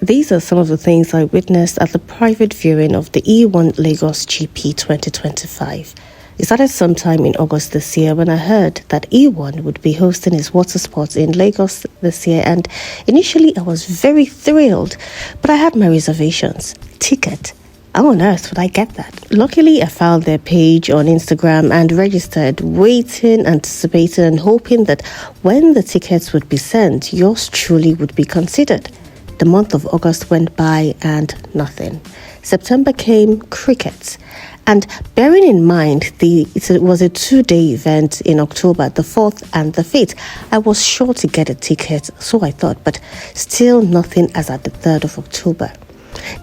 These are some of the things I witnessed at the private viewing of the E1 Lagos GP 2025. It started sometime in August this year when I heard that E1 would be hosting his water sports in Lagos this year, and initially I was very thrilled, but I had my reservations. Ticket. How on earth would I get that? Luckily, I found their page on Instagram and registered, waiting, anticipating, and hoping that when the tickets would be sent, yours truly would be considered. The month of August went by and nothing. September came, crickets. And bearing in mind it was a 2-day event in October, the 4th and the 5th, I was sure to get a ticket, so I thought, but still nothing as at the 3rd of October.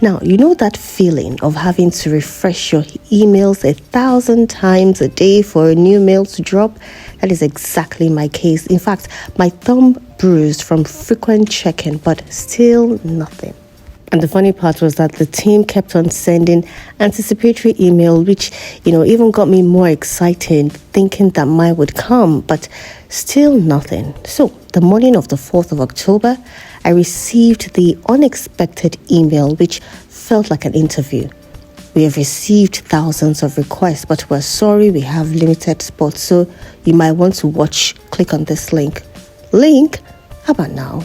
Now, you know that feeling of having to refresh your emails 1,000 times a day for a new mail to drop? That is exactly my case. In fact, my thumb bruised from frequent checking, but still nothing. And the funny part was that the team kept on sending anticipatory email, which, even got me more excited, thinking that mine would come, but still nothing. So the morning of the 4th of October, I received the unexpected email, which felt like an interview. We have received thousands of requests, but we're sorry we have limited spots, so you might want to click on this link. Link? How about now?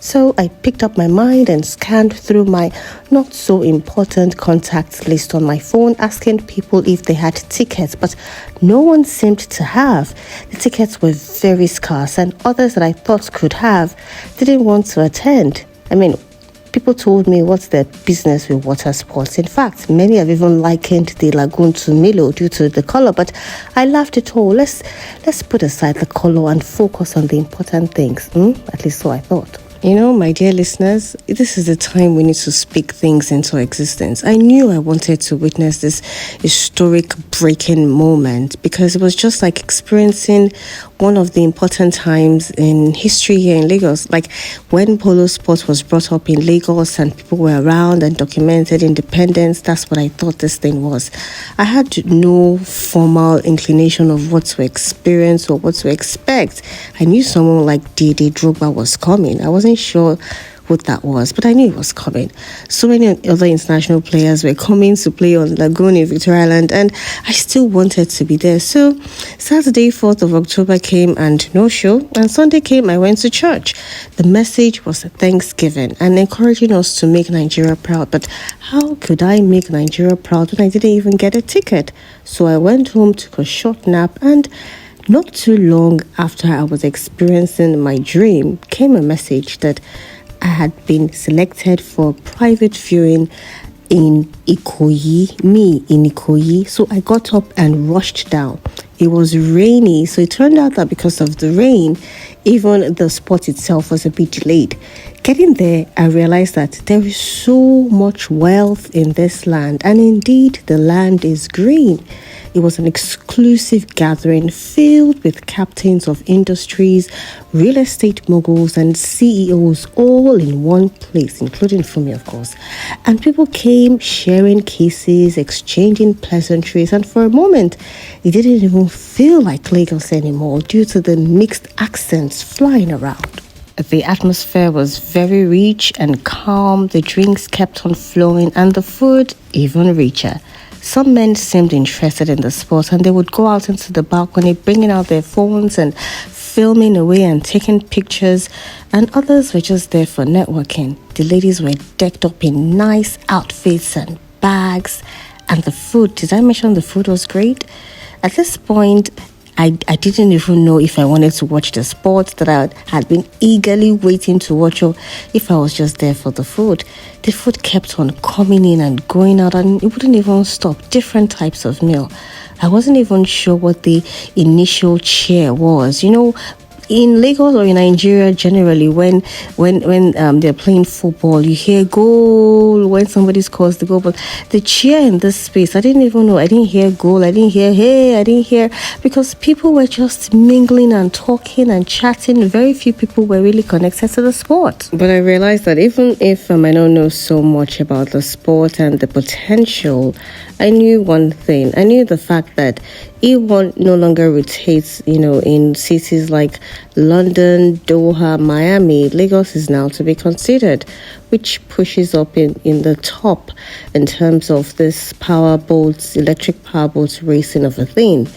So I picked up my mind and scanned through my not so important contacts list on my phone, asking people if they had tickets, but no one seemed to have. The tickets were very scarce, and others that I thought could have didn't want to attend. People told me what's their business with water sports. In fact, many have even likened the Lagoon to Milo due to the color, but I laughed it all. Let's put aside the color and focus on the important things. At least so I thought. My dear listeners, this is the time we need to speak things into existence. I knew I wanted to witness this historic breaking moment because it was just like experiencing one of the important times in history here in Lagos. Like when polo sport was brought up in Lagos and people were around and documented independence, that's what I thought this thing was. I had no formal inclination of what to experience or what to expect. I knew someone like Dede Drogba was coming. I wasn't sure what that was, but I knew it was coming. So many other international players were coming to play on Lagoon in Victoria Island, and I still wanted to be there. So Saturday, 4th of October came and no show, and Sunday came, I went to church. The message was a Thanksgiving and encouraging us to make Nigeria proud. But how could I make Nigeria proud when I didn't even get a ticket? So I went home, took a short nap, and not too long after I was experiencing my dream, came a message that I had been selected for private viewing in Ikoyi. So I got up and rushed down. It was rainy, so it turned out that because of the rain, even the spot itself was a bit delayed. Getting there, I realized that there is so much wealth in this land, and indeed the land is green. It was an exclusive gathering filled with captains of industries, real estate moguls, and CEOs all in one place, including Fumi, of course. And people came sharing cases, exchanging pleasantries, and for a moment, it didn't even feel like Lagos anymore due to the mixed accents flying around. The atmosphere was very rich and calm, the drinks kept on flowing, and the food even richer. Some men seemed interested in the sport, and they would go out into the balcony, bringing out their phones and filming away and taking pictures, and others were just there for networking. The ladies were decked up in nice outfits and bags, and the food, did I mention the food was great? At this point, I didn't even know if I wanted to watch the sport that I had been eagerly waiting to watch, or if I was just there for the food. The food kept on coming in and going out, and it wouldn't even stop. Different types of meal. I wasn't even sure what the initial cheer was. In Lagos or in Nigeria generally, when they're playing football, you hear goal when somebody scores the goal. But the cheer in this space, I didn't even know. I didn't hear goal. I didn't hear hey. I didn't hear, because people were just mingling and talking and chatting. Very few people were really connected to the sport. But I realized that even if I don't know so much about the sport and the potential, I knew one thing. I knew the fact that E1 no longer rotates, in cities like London, Doha, Miami. Lagos is now to be considered, which pushes up in the top in terms of this powerboats, electric powerboats racing of a thing.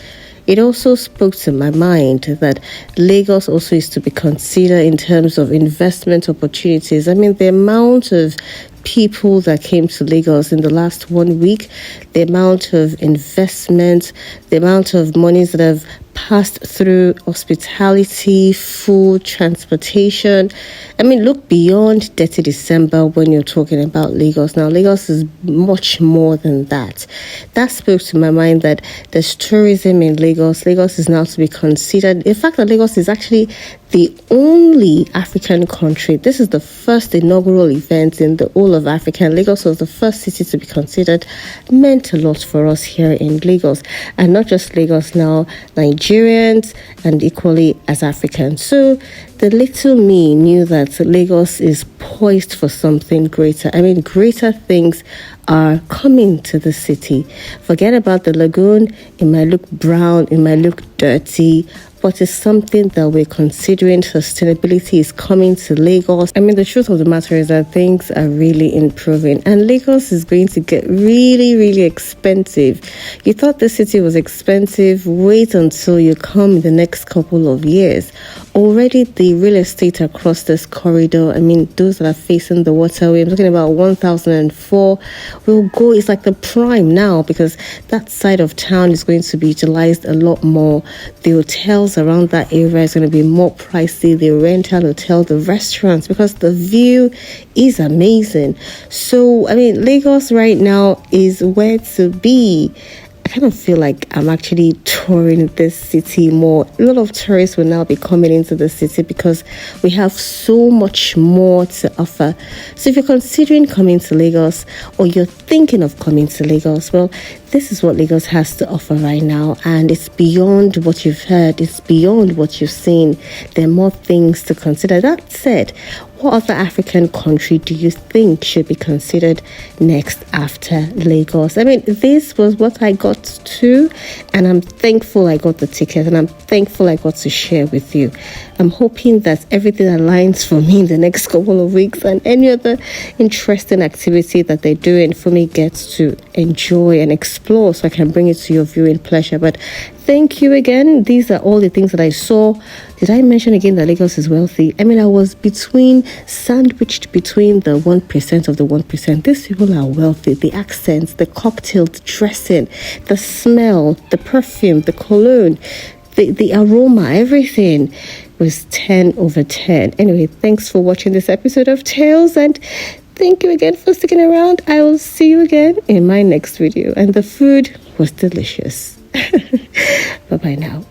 It also spoke to my mind that Lagos also is to be considered in terms of investment opportunities. I mean, the amount of people that came to Lagos in the last 1 week, the amount of investment, the amount of monies that have passed through hospitality, food, transportation. I mean, look beyond dirty December when you're talking about Lagos. Now, Lagos is much more than that. That spoke to my mind that there's tourism in Lagos. Lagos is now to be considered. In fact, that Lagos is actually the only African country. This is the first inaugural event in the whole of Africa. And Lagos was the first city to be considered. Meant a lot for us here in Lagos. And not just Lagos now, Nigerians and equally as Africans. So the little me knew that Lagos is poised for something greater. I mean, greater things are coming to the city. Forget about the Lagoon. It might look brown, it might look dirty, but it's something that we're considering. Sustainability is coming to Lagos. I mean, the truth of the matter is that things are really improving, and Lagos is going to get really, really expensive. You thought the city was expensive? Wait until you come in the next couple of years. Already the real estate across this corridor, I mean, those that are facing the waterway, I'm talking about 1004, will go, it's like the prime now, because that side of town is going to be utilized a lot more. The hotels around that area is going to be more pricey, the rental hotel, the restaurants, because the view is amazing. So, I mean, Lagos right now is where to be. I kind of feel like I'm actually touring this city more. A lot of tourists will now be coming into the city because we have so much more to offer. So if you're considering coming to Lagos, or you're thinking of coming to Lagos, well, this is what Lagos has to offer right now, and it's beyond what you've heard, it's beyond what you've seen. There are more things to consider. That said, what other African country do you think should be considered next after Lagos? I mean, this was what I got to, and I'm thankful I got the ticket, and I'm thankful I got to share with you. I'm hoping that everything aligns for me in the next couple of weeks, and any other interesting activity that they're doing for me gets to enjoy and explore, so I can bring it to your viewing pleasure. But thank you again. These are all the things that I saw. Did I mention again that Lagos is wealthy? I mean, I was sandwiched between the 1% of the 1%. These people are wealthy. The accents, the cocktail, the dressing, the smell, the perfume, the cologne, the aroma, everything was 10 over 10. Anyway, thanks for watching this episode of Tales, and thank you again for sticking around. I will see you again in my next video. And the food was delicious. Bye-bye now.